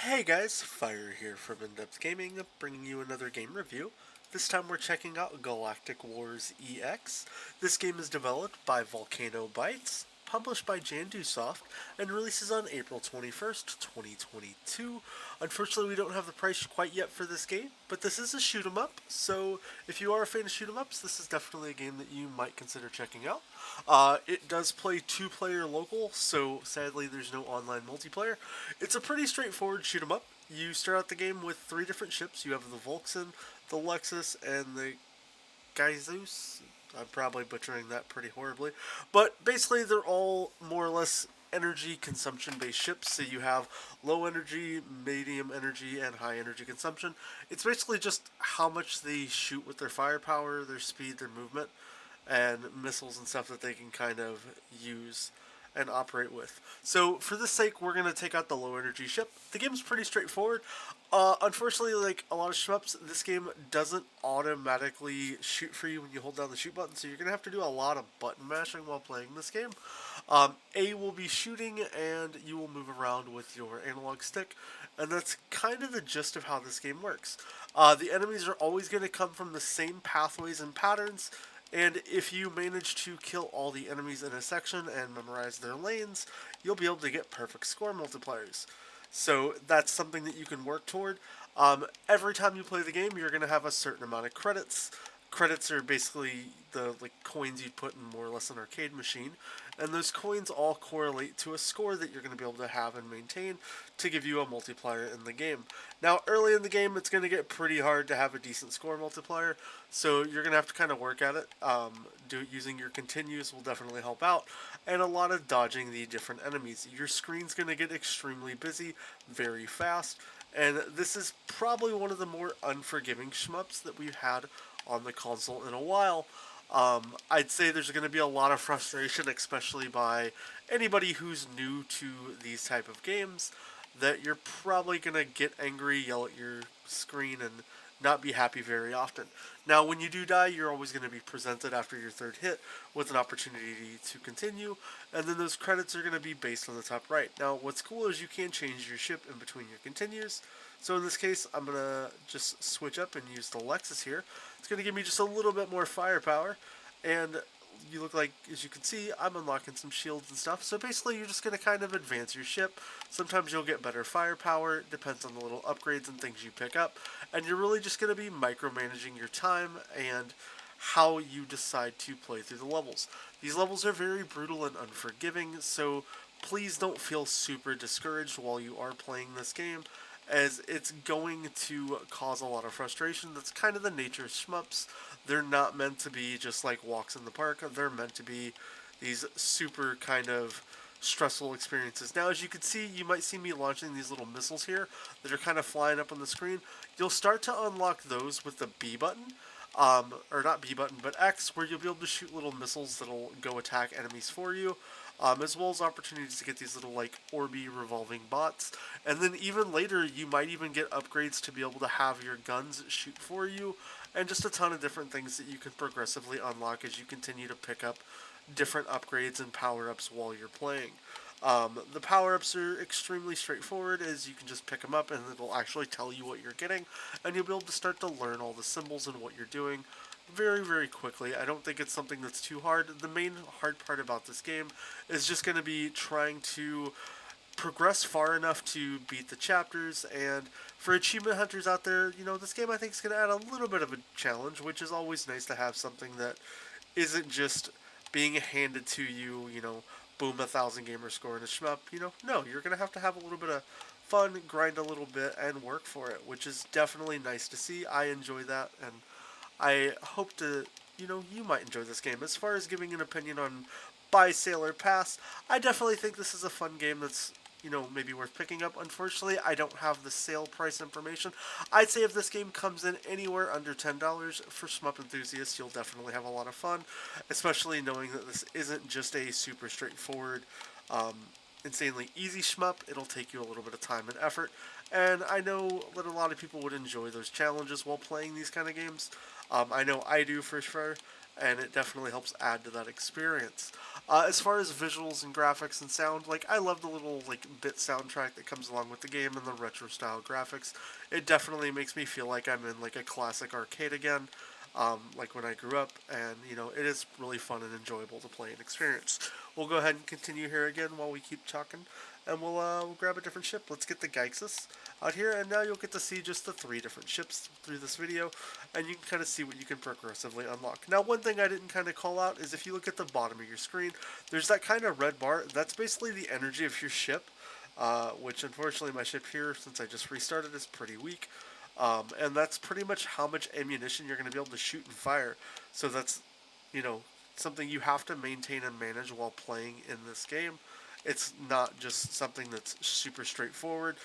Hey guys, Fire here from InDepth Gaming, bringing you another game review. This time we're checking out Galactic Wars EX. This game is developed by Volcano Bytes, published by Jandusoft, and releases on April 21st, 2022. Unfortunately, we don't have the price quite yet for this game, but this is a shoot 'em up, so if you are a fan of shoot 'em ups, this is definitely a game that you might consider checking out. It does play two-player local, so sadly there's no online multiplayer. It's a pretty straightforward shoot 'em up. You start out the game with three different ships. You have the Volkson, the Lexus, and the Gaizus. I'm probably butchering that pretty horribly. But basically, they're all more or less energy consumption based ships. So you have low energy, medium energy, and high energy consumption. It's basically just how much they shoot with their firepower, their speed, their movement, and missiles and stuff that they can kind of use and operate with. So for this sake, we're going to take out the low energy ship. The game's pretty straightforward. Unfortunately, like a lot of shmups, this game doesn't automatically shoot for you when you hold down the shoot button, so you're going to have to do a lot of button mashing while playing this game. A will be shooting, and you will move around with your analog stick, and that's kind of the gist of how this game works. The enemies are always going to come from the same pathways and patterns, and if you manage to kill all the enemies in a section and memorize their lanes, you'll be able to get perfect score multipliers. So that's something that you can work toward. Every time you play the game, you're going to have a certain amount of credits. Credits are basically the coins you'd put in more or less an arcade machine, and those coins all correlate to a score that you're going to be able to have and maintain to give you a multiplier in the game. Now, early in the game, it's going to get pretty hard to have a decent score multiplier, so you're going to have to kind of work at it. Using your continues will definitely help out, and a lot of dodging the different enemies. Your screen's going to get extremely busy very fast, and this is probably one of the more unforgiving shmups that we've had on the console in a while. I'd say there's going to be a lot of frustration, especially by anybody who's new to these type of games, that you're probably going to get angry, yell at your screen, and not be happy very often. Now, when you do die, you're always going to be presented after your third hit with an opportunity to continue, and then those credits are going to be based on the top right. Now, what's cool is you can change your ship in between your continues. So in this case, I'm going to just switch up and use the Lexus here. It's going to give me just a little bit more firepower, and you look like, as you can see, I'm unlocking some shields and stuff. So basically, you're just going to kind of advance your ship. Sometimes you'll get better firepower. It depends on the little upgrades and things you pick up. And you're really just going to be micromanaging your time and how you decide to play through the levels. These levels are very brutal and unforgiving, so please don't feel super discouraged while you are playing this game, as it's going to cause a lot of frustration. That's kind of the nature of shmups. They're not meant to be just like walks in the park. They're meant to be these super kind of stressful experiences. Now, as you can see, you might see me launching these little missiles here that are kind of flying up on the screen. You'll start to unlock those with the B button. Or not B button, but X, where you'll be able to shoot little missiles that'll go attack enemies for you. As well as opportunities to get these little like orby revolving bots. And then even later, you might even get upgrades to be able to have your guns shoot for you, and just a ton of different things that you can progressively unlock as you continue to pick up different upgrades and power-ups while you're playing. The power-ups are extremely straightforward, as you can just pick them up and it'll actually tell you what you're getting, and you'll be able to start to learn all the symbols and what you're doing very, very quickly. I don't think it's something that's too hard. The main hard part about this game is just going to be trying to progress far enough to beat the chapters, and for achievement hunters out there, this game I think is going to add a little bit of a challenge, which is always nice to have something that isn't just being handed to you, boom, 1,000 gamer score in a shmup. No, you're going to have a little bit of fun, grind a little bit, and work for it, which is definitely nice to see. I enjoy that, and I hope to, you might enjoy this game. As far as giving an opinion on buy, sale, or pass, I definitely think this is a fun game that's, maybe worth picking up. Unfortunately, I don't have the sale price information. I'd say if this game comes in anywhere under $10 for shmup enthusiasts, you'll definitely have a lot of fun, especially knowing that this isn't just a super straightforward, insanely easy shmup. It'll take you a little bit of time and effort, and I know that a lot of people would enjoy those challenges while playing these kind of games. I know I do for sure, and it definitely helps add to that experience. As far as visuals and graphics and sound, like I love the little like bit soundtrack that comes along with the game and the retro style graphics. It definitely makes me feel like I'm in like a classic arcade again, like when I grew up, and it is really fun and enjoyable to play and experience. We'll go ahead and continue here again while we keep talking, and we'll grab a different ship. Let's get the Geixus out here, and now you'll get to see just the 3 different ships through this video, and you can kind of see what you can progressively unlock. Now, one thing I didn't kind of call out is if you look at the bottom of your screen, there's that kind of red bar. That's basically the energy of your ship, which unfortunately my ship here, since I just restarted, is pretty weak. And that's pretty much how much ammunition you're going to be able to shoot and fire. So that's, you know, something you have to maintain and manage while playing in this game. It's not just something that's super straightforward.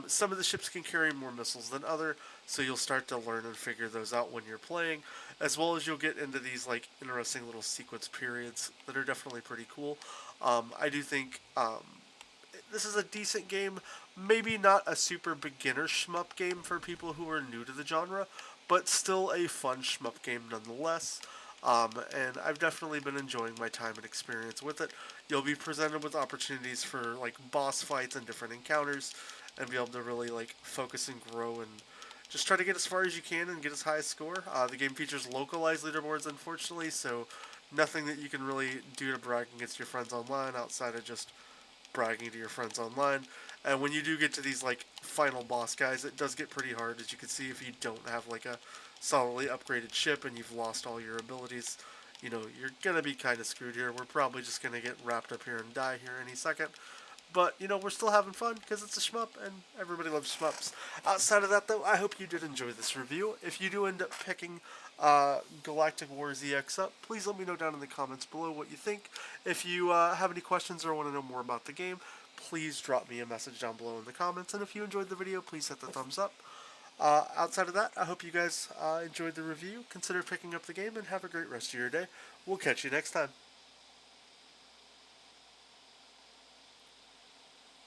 Some of the ships can carry more missiles than other, so you'll start to learn and figure those out when you're playing, as well as you'll get into these like interesting little sequence periods that are definitely pretty cool. I do think this is a decent game. Maybe not a super beginner shmup game for people who are new to the genre, but still a fun shmup game nonetheless. And I've definitely been enjoying my time and experience with it. You'll be presented with opportunities for like boss fights and different encounters, and be able to really like focus and grow and just try to get as far as you can and get as high a score. The game features localized leaderboards, unfortunately, so nothing that you can really do to brag against your friends online outside of just bragging to your friends online. And when you do get to these like final boss guys, it does get pretty hard, as you can see. If you don't have like a solidly upgraded ship and you've lost all your abilities, you're gonna be kind of screwed here. We're probably just gonna get wrapped up here and die here any second. But, we're still having fun because it's a shmup and everybody loves shmups. Outside of that, though, I hope you did enjoy this review. If you do end up picking Galactic Wars EX up, please let me know down in the comments below what you think. If you have any questions or want to know more about the game, please drop me a message down below in the comments. And if you enjoyed the video, please hit the thumbs up. Outside of that, I hope you guys enjoyed the review. Consider picking up the game and have a great rest of your day. We'll catch you next time.